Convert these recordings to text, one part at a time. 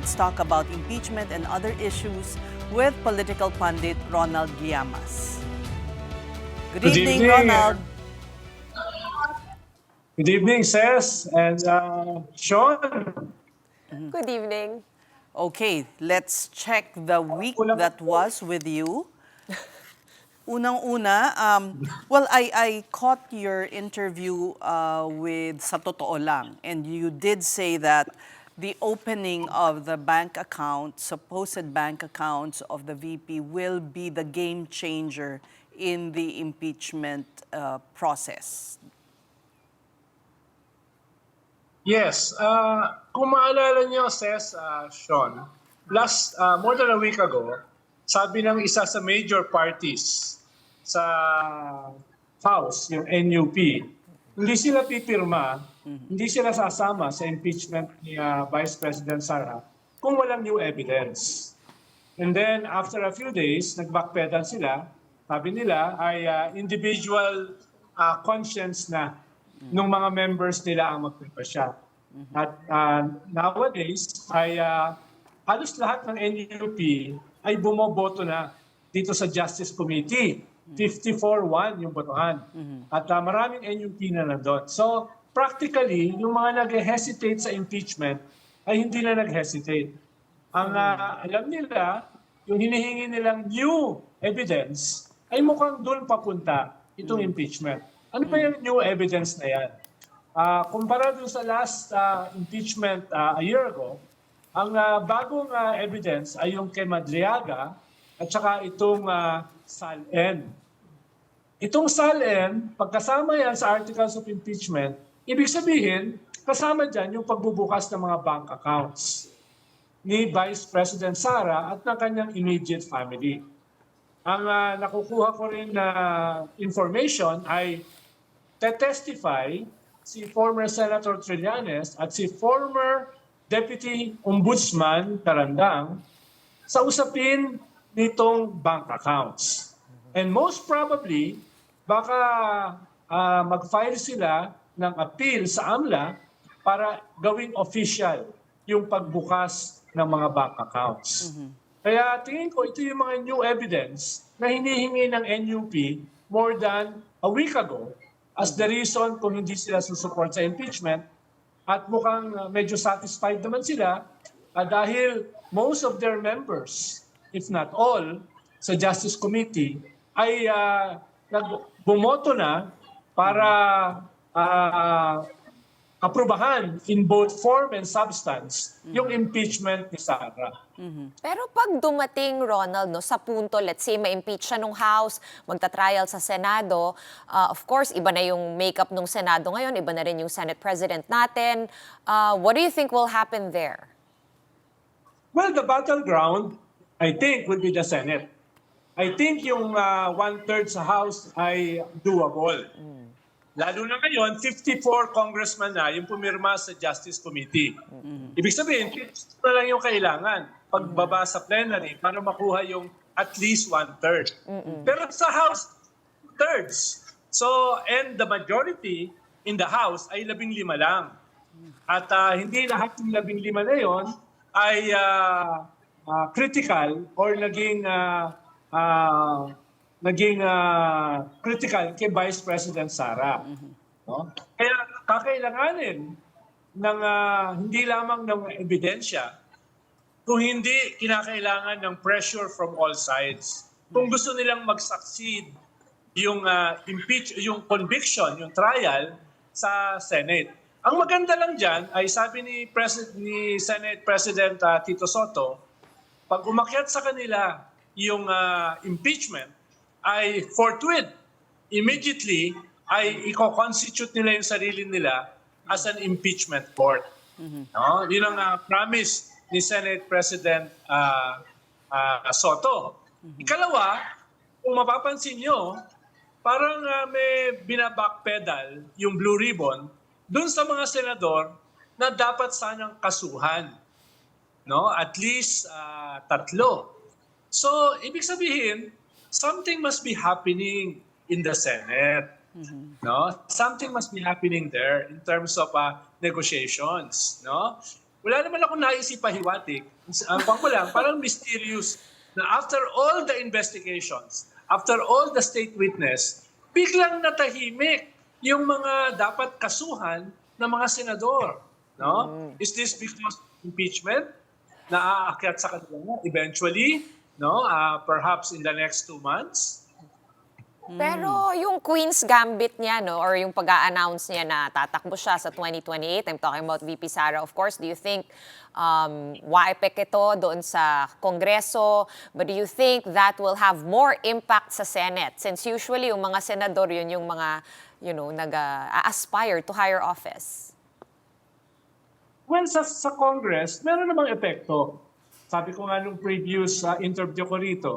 Let's talk about impeachment and other issues with political pundit Ronald Llamas. Good evening, Ronald. Good evening, Ses and Sean. Good evening. Okay, let's check the week that was with you. Unang-una, I caught your interview with Sa Totoo Lang, and you did say that the opening of the bank account, supposed bank accounts of the VP will be the game changer in the impeachment process. Yes, kung maalala niyo, Ses, Sean, more than a week ago, sabi ng isa sa major parties sa House, yung NUP, hindi sila pipirma, hindi sila sasama sa impeachment ni Vice President Sara kung walang new evidence. And then after a few days, nag-backpedal sila. Sabi nila ay individual conscience na nung mga members nila ang magpapasya. At nowadays ay halos lahat ng NUP ay bumoboto na dito sa Justice Committee. 54-1 yung botohan. At maraming NUP na nandun. So practically, yung mga nag-hesitate sa impeachment ay hindi na nag-hesitate. Ang alam nila, yung hinihingi nilang new evidence ay mukhang doon papunta itong impeachment. Ano ba yung new evidence na yan? Kumpara doon sa last impeachment a year ago, ang bagong evidence ay yung kay Madriaga at saka itong SALN. Itong SALN, pagkasama yan sa Articles of Impeachment, ibig sabihin, kasama dyan yung pagbubukas ng mga bank accounts ni Vice President Sara at ng kanyang immediate family. Ang nakukuha ko rin na information ay testify si former Senator Trillanes at si former Deputy Ombudsman Tarandang sa usapin nitong bank accounts. And most probably, baka mag-file sila ng appeal sa AMLA para gawing official yung pagbukas ng mga bank accounts. Kaya tingin ko ito yung mga new evidence na hinihingi ng NUP more than a week ago as the reason kung hindi sila susupport sa impeachment. At mukhang medyo satisfied naman sila dahil most of their members, if not all, sa Justice Committee ay bumoto na para aprubahan in both form and substance yung impeachment ni Sara. Pero pag dumating, Ronald, no, sa punto, let's say, ma-impeach siya nung House, magta-trial sa Senado, of course, iba na yung makeup ng Senado ngayon, iba na rin yung Senate President natin. What do you think will happen there? Well, the battleground, I think, would be the Senate. I think yung one-third sa House ay doable. Lalo na ngayon, 54 congressman na yung pumirma sa Justice Committee. Ibig sabihin, ito na lang yung kailangan pagbaba sa plenary para makuha yung at least one-third. Pero sa House, two-thirds. So, and the majority in the House ay 15 lang. At hindi lahat ng 15 na yon ay critical or naging critical kay Vice President Sara. No? Kaya kakailanganin ng hindi lamang ng ebidensya, kung hindi kinakailangan ng pressure from all sides. Kung gusto nilang mag-succeed yung yung conviction, yung trial sa Senate. Ang maganda lang dyan ay sabi ni Senate President Tito Soto, pag umakyat sa kanila yung impeachment, ay forthwith, immediately, ay i-constitute nila yung sarili nila as an impeachment court. No? Yun ang promise ni Senate President Soto. Ikalawa, kung mapapansin nyo, parang may binabackpedal yung blue ribbon dun sa mga senador na dapat sanang kasuhan. No? At least 3. So, ibig sabihin, something must be happening in the Senate. No? Something must be happening there in terms of negotiations. No? wala naman ako naisip pahiwatig. Ang pang ko lang, parang mysterious na after all the investigations, after all the state witness, biglang natahimik yung mga dapat kasuhan ng mga senador. No? Is this because of impeachment na aakyat sa kanila eventually? No? Perhaps in the next 2 months? Pero yung Queen's Gambit niya, no, or yung pag-a-announce niya na tatakbo siya sa 2028, I'm talking about VP Sara, of course, do you think waepek ito doon sa Kongreso, but do you think that will have more impact sa Senate? Since usually yung mga senador, yun yung mga, nag-aspire to higher office. Well, sa Congress, meron namang epekto. Sabi ko nga nung previous interview ko rito,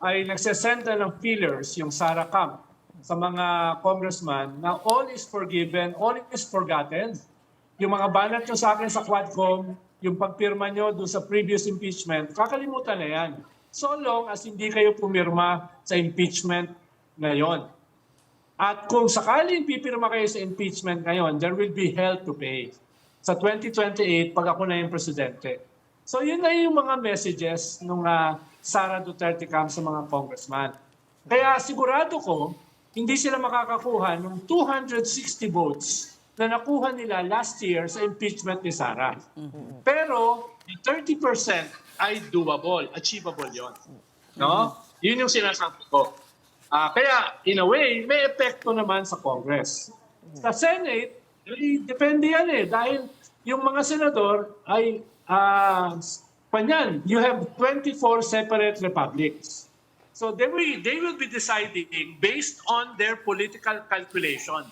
ay nagsesend na ng feelers yung Sara Camp sa mga congressman na all is forgiven, all is forgotten. Yung mga banat nyo sa akin sa Quadcom, yung pagpirma nyo doon sa previous impeachment, kakalimutan na yan. So long as hindi kayo pumirma sa impeachment ngayon. At kung sakaling pipirma kayo sa impeachment ngayon, there will be hell to pay. Sa 2028, pag ako na yung presidente. So yun na yung mga messages nung Sara Duterte camp sa mga congressman. Kaya sigurado ko, hindi sila makakakuha ng 260 votes na nakuha nila last year sa impeachment ni Sara. Pero yung 30% ay doable, achievable yon. No? Yun yung sinasabi ko. Kaya in a way, may epekto naman sa Congress. Sa Senate, depende yan dahil yung mga senador ay panyan, you have 24 separate republics. So they will be deciding based on their political calculation.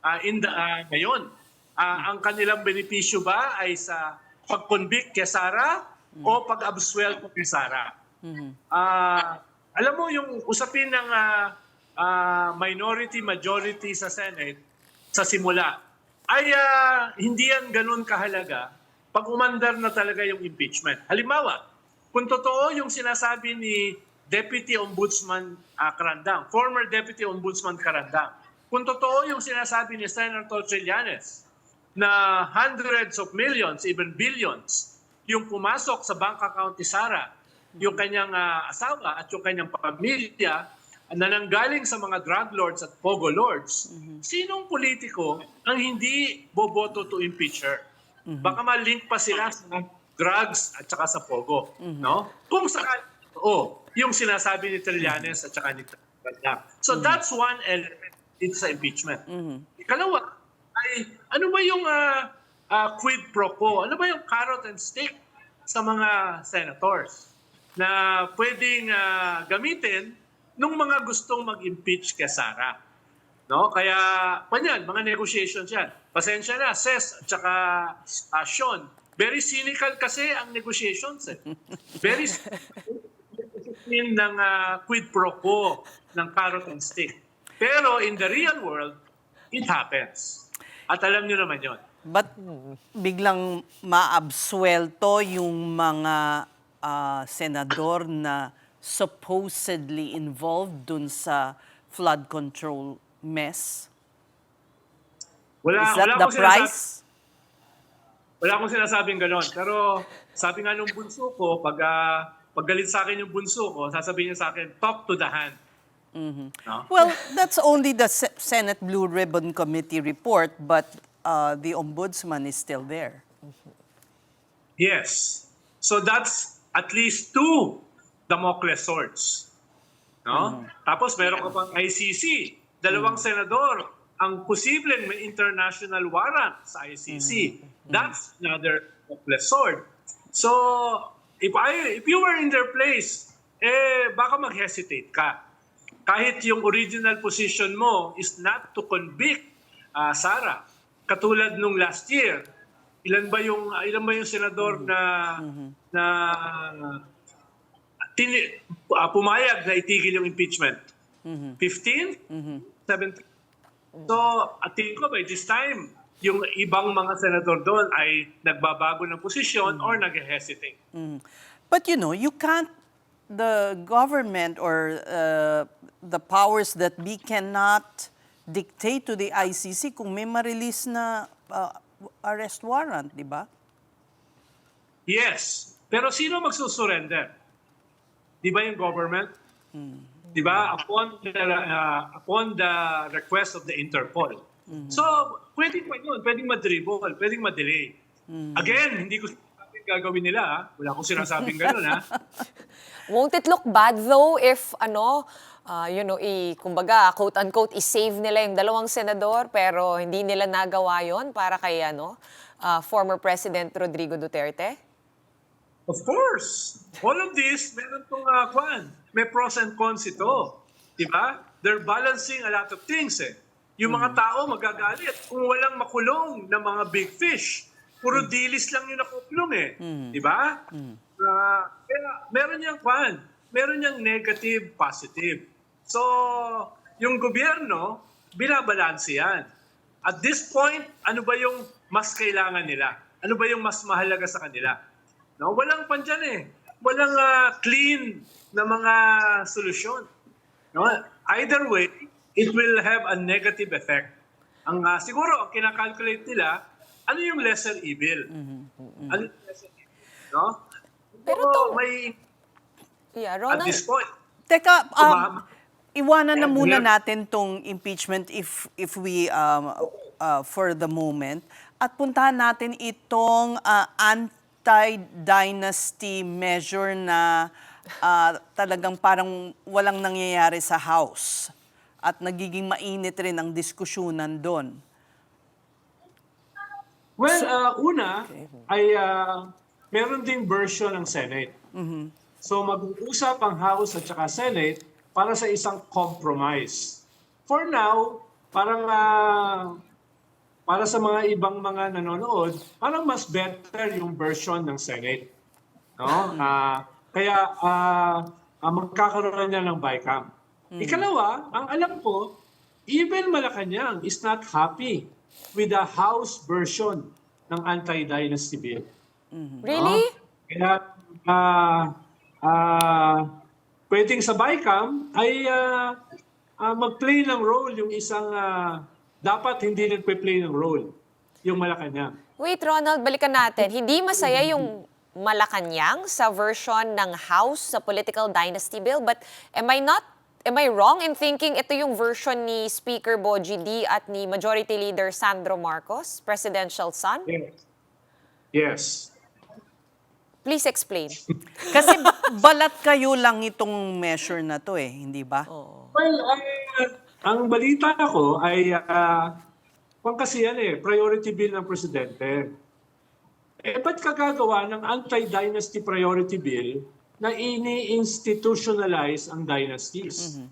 Ngayon, ang kanilang benepisyo ba ay sa pag-convict kay Sara o pag-absuelto kay Sara? Alam mo yung usapin ng minority-majority sa Senate sa simula ay hindi yan ganun kahalaga pag umandar na talaga yung impeachment. Halimbawa, kung totoo yung sinasabi ni Deputy Ombudsman Carandang, former Deputy Ombudsman Carandang, kung totoo yung sinasabi ni Senator Trillanes na hundreds of millions, even billions, yung pumasok sa bank account ni Sara, yung kanyang asawa at yung kanyang pamilya na nanggaling sa mga drug lords at pogo lords, sinong politiko ang hindi boboto to impeach her? Baka ma-link pa sila sa drugs at saka sa pogo. No? Kung sakali, yung sinasabi ni Trillanes at saka ni Carandang. So that's one element dito sa impeachment. Ikalawa, ay ano ba yung quid pro quo? Ano ba yung carrot and stick sa mga senators na pwedeng gamitin nung mga gustong mag-impeach kay Sara? No? Kaya, panyan, mga negotiations yan. Pasensya na, Ses at saka Sean. Very cynical kasi ang negotiations. Very cynical ng quid pro quo, ng carrot and stick. Pero in the real world, it happens. At alam nyo naman yon. But biglang maabsuelto yung mga senador na supposedly involved dun sa flood control mess? Is that the price? Wala akong sinasabing gano'n. Pero sabi nga nung bunso ko, pag galit sa akin yung bunso ko, sasabihin niya sa akin, talk to the hand. No? Well, that's only the Senate Blue Ribbon Committee report, but the ombudsman is still there. Yes. So that's at least 2 Damocles swords. No? Tapos meron ka pang ICC. 2 senador ang posibleng may international warrant sa ICC. That's another Damocles sword. So, if you were in their place, baka mag-hesitate ka. Kahit yung original position mo is not to convict Sara. Katulad nung last year, ilan ba yung senador na pumayag na itigil yung impeachment? 15? 17? So, at tingin ko by this time, yung ibang mga senador doon ay nagbabago ng posisyon or nag-hesitate. But you can't, the government or the powers that be cannot dictate to the ICC kung may ma-release na arrest warrant, di ba? Yes. Pero sino magsusurrender? Di ba yung government? Di ba? Upon the request of the Interpol. So, pwedeng pa yun. Pwedeng madribble. Pwedeng madelay. Again, hindi ko sinasabing gagawin nila. Wala akong sinasabing gano'n. Won't it look bad though if kumbaga quote-unquote i-save nila yung dalawang senador pero hindi nila nagawa yon para kay former President Rodrigo Duterte? Of course. All of this, meron itong may pros and cons ito. Diba? They're balancing a lot of things eh. Yung mga tao magagalit kung walang makulong na mga big fish. Puro dilis lang yung nakukulong eh. Diba? Kaya meron niyang negative, positive. So, yung gobyerno, binabalanse yan. At this point, ano ba yung mas kailangan nila? Ano ba yung mas mahalaga sa kanila? No, walang pandyan eh. Walang clean na mga solusyon. No? Either way, it will have a negative effect. Siguro, ang kinakalculate nila, ano yung lesser evil? Ano yung lesser evil? No? Pero may, yeah, at Ronald, this point, Teka, Sumama. iwanan na muna Yeah. natin tong impeachment if we for the moment at puntahan natin itong anti-dynasty measure na talagang parang walang nangyayari sa House at nagiging mainit rin ang diskusyonan doon. well, una ay meron ding version ng Senate. So mag-uusap ang House at saka Senate para sa isang compromise. For now, parang para sa mga ibang mga nanonood, parang mas better yung version ng Senate. No? Kaya magkakaroon niya ng BICAM. Ikalawa, ang alam ko, even Malacanang is not happy with the House version ng anti-dynasty bill. really? Kaya pwedeng sa BICAM ay mag-play ng role yung isang dapat hindi nagpe-play ng role, yung Malacanang. Wait, Ronald, balikan natin. Hindi masaya yung Malacanang sa version ng House sa political dynasty bill, but am I wrong in thinking ito yung version ni Speaker Bogie D at ni Majority Leader Sandro Marcos, presidential son? Yes. Please explain. Kasi balat kayo lang itong measure na to eh, hindi ba? Well, ang balita ko ay kasi yan priority bill ng presidente. Ba't kagagawa ng anti-dynasty priority bill na ini-institutionalize ang dynasties?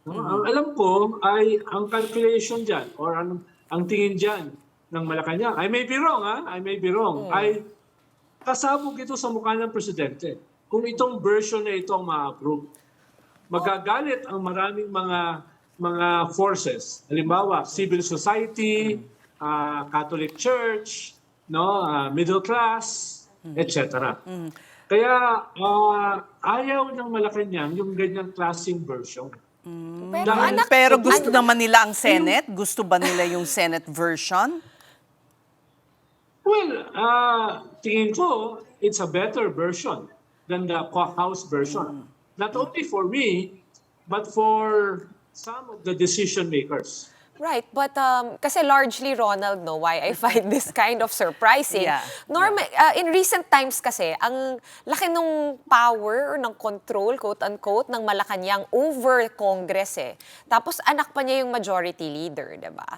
No? Ang alam ko ay ang calculation dyan or ang tingin dyan ng Malacanang, I may be wrong ay kasabog ito sa mukha ng presidente. Kung itong version na ito ang ma-approve, magagalit ang maraming mga forces. Halimbawa, civil society, Catholic Church, middle class, etc. Kaya ayaw ng Malacanang yung ganyang klaseng version. Pero gusto naman nila ang Senate? Gusto ba nila yung Senate version? Well, tingin ko, it's a better version than the House version. Not only for me, but for some of the decision makers. Right, but kasi largely, Ronald, why I find this kind of surprising. Yeah. In recent times kasi, ang laki ng power or ng control, quote-unquote, ng Malacanang over Congress eh. Tapos anak pa niya yung majority leader, di ba?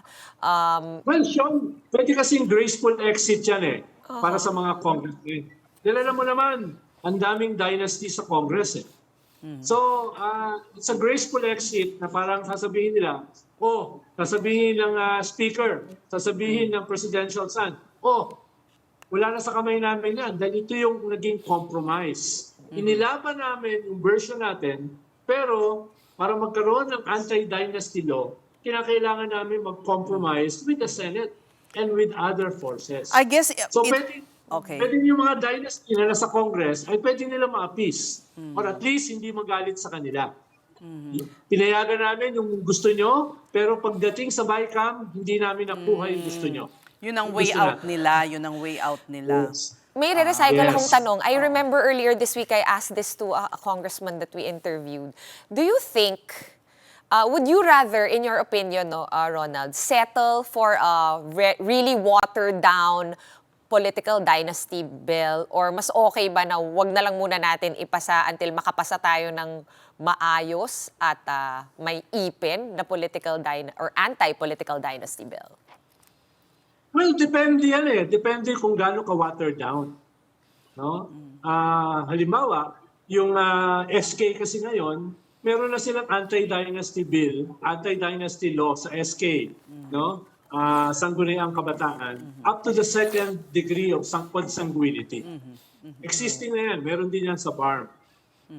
Well, Sean, pwede kasing graceful exit yan para sa mga congressmen. Dahil mo naman, ang daming dynasty sa Congress eh. So, it's a graceful exit na parang sasabihin nila, sasabihin ng speaker, sasabihin ng presidential son, wala na sa kamay namin yan dahil ito yung naging compromise. Inilaban namin yung version natin, pero para magkaroon ng anti-dynasty law, kinakailangan namin mag-compromise with the Senate and with other forces. I guess So pwede yung mga dynasty na nasa Congress ay pwede nila ma-appease or at least hindi magalit sa kanila. Pinayagan namin yung gusto nyo, pero pagdating sa BICAM, hindi namin nakuha yung gusto nyo. Yun ang way out nila, Yes. May re-recycle Yes. akong tanong. I remember earlier this week, I asked this to a congressman that we interviewed. Do you think, would you rather, in your opinion, no, Ronald, settle for a really watered down political dynasty bill, or mas okay ba na wag na lang muna natin ipasa until makapasa tayo ng maayos at may ipin na or anti-political dynasty bill? Well, depende yan eh. Depende kung gaano ka-watered down. No? Halimbawa, yung SK kasi ngayon, meron na silang anti-dynasty bill, anti-dynasty law sa SK. No? Sangguniang kabataan, up to the second degree of consanguinity. Existing na yan. Meron din yan sa BARM.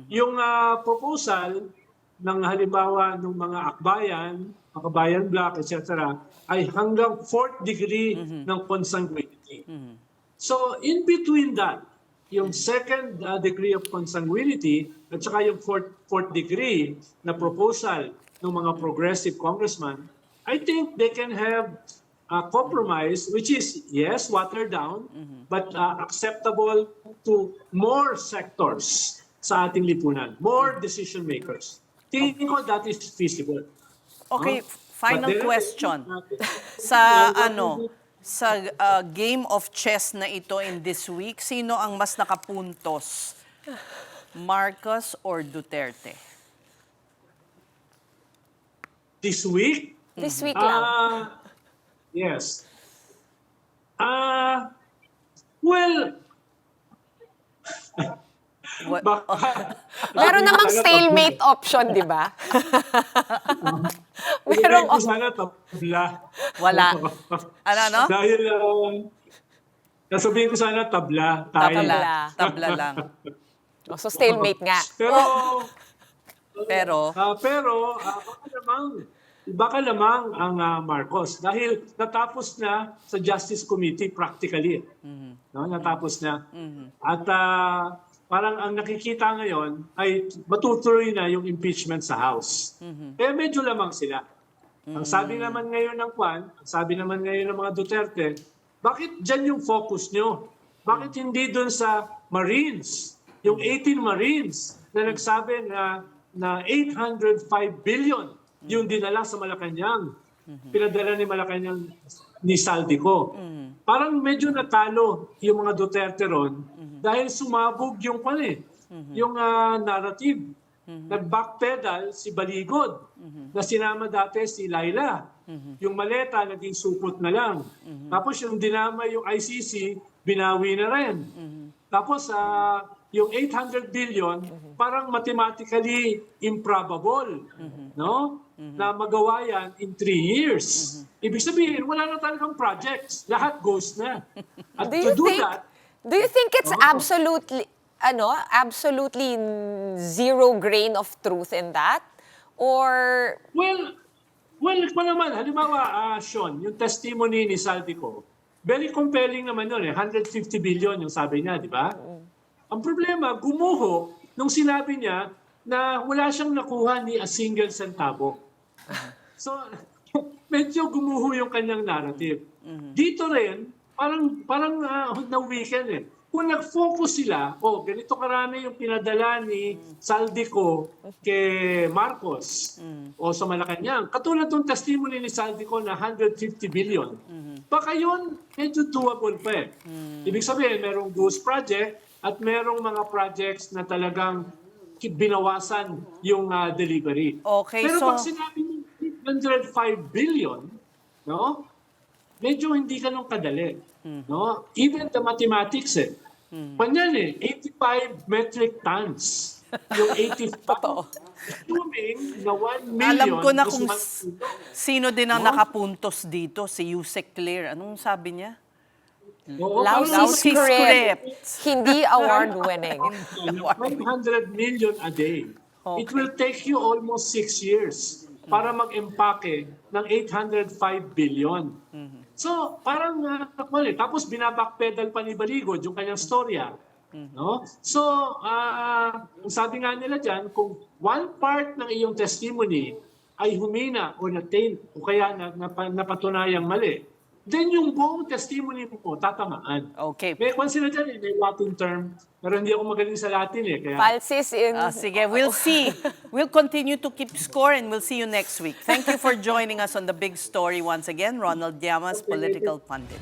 Yung proposal ng halimbawa ng mga akbayan, Kabayan Black, etc., ay hanggang fourth degree ng consanguinity. So, in between that, yung second degree of consanguinity at saka yung fourth degree na proposal ng mga progressive congressman, I think they can have a compromise which is, yes, watered down, but acceptable to more sectors sa ating lipunan, more decision makers. Tingin ko that is feasible. Okay, But final then- question. Sa game of chess na ito in this week, sino ang mas nakapuntos? Marcos or Duterte? This week, This week lang. yes. Well, What- baka... Meron namang stalemate option, di ba? Merong Merong ko sana tabla. Wala. Ano? Dahil, nasabihin ko sana tabla. Tayo. Tabla lang. So stalemate nga. Pero, Pero, baka lamang ang Marcos. Dahil natapos na sa Justice Committee practically. No, natapos na. At parang ang nakikita ngayon ay matutuloy na yung impeachment sa House. Kaya medyo lamang sila. Ang sabi naman ngayon ng Kwan, ang sabi naman ngayon ng mga Duterte, bakit dyan yung focus nyo? Bakit hindi dun sa Marines? Yung 18 Marines na nagsabi na 805 billion yung dinala sa Malacanang. Pinadala ni Malacanang ni Saldico. Parang medyo natalo yung mga Duterte ron dahil sumabog yung yung narrative. Nag-backpedal si Baligod na sinama dati si Laila. Yung maleta naging supot na lang. Tapos yung dinama yung ICC, binawi na rin. Tapos yung 800 billion, parang mathematically improbable. No? Na magawa yan in 3 years. Ibig sabihin, wala na talagang projects. Lahat goes na. At to do that, Do you think it's absolutely zero grain of truth in that? Or well, pa naman, halimbawa, Sean, yung testimony ni Saldico, very compelling naman yun eh. 150 billion yung sabi niya, di ba? Ang problema, gumuho nung sinabi niya na wala siyang nakuha ni a single centavo. So, medyo gumuho yung kanyang narrative. Dito rin, parang na-weekend eh. Kung nag-focus sila, ganito karami yung pinadala ni Saldico kay Marcos o sa Malacanang. Katulad ng testimony ni Saldico na 150 billion. Baka yun, medyo doable pa eh. Ibig sabihin, merong ghost project at merong mga projects na talagang binawasan yung delivery. Okay, Pero so- pag sinabi mo 105 billion, no? Medyo hindi ganun kadali. No? Even the mathematics Panyan 85 metric tons. Yung 85. Assuming na 1 million. alam ko na is kung 1 kilo. sino din ang nakapuntos dito, si Yusek Clear. Anong sabi niya? Oo, lousy parang Lousy script. script. Hindi award-winning. 500 million a day. It will take you almost 6 years para mag-empake ng 805 billion. So, parang tapos binabackpedal pa ni Baligod yung kanyang storya. No? So, sabi nga nila dyan, kung one part ng iyong testimony ay humina o natain o kaya napatunayang mali, then yung buong testimony mo tatamaan. Okay. May kwan sila dyan, may Latin term, pero hindi ako magaling sa Latin Kaya, Falsis in... Sige, we'll see. We'll continue to keep score and we'll see you next week. Thank you for joining us on The Big Story once again. Ronald Llamas, political pundit.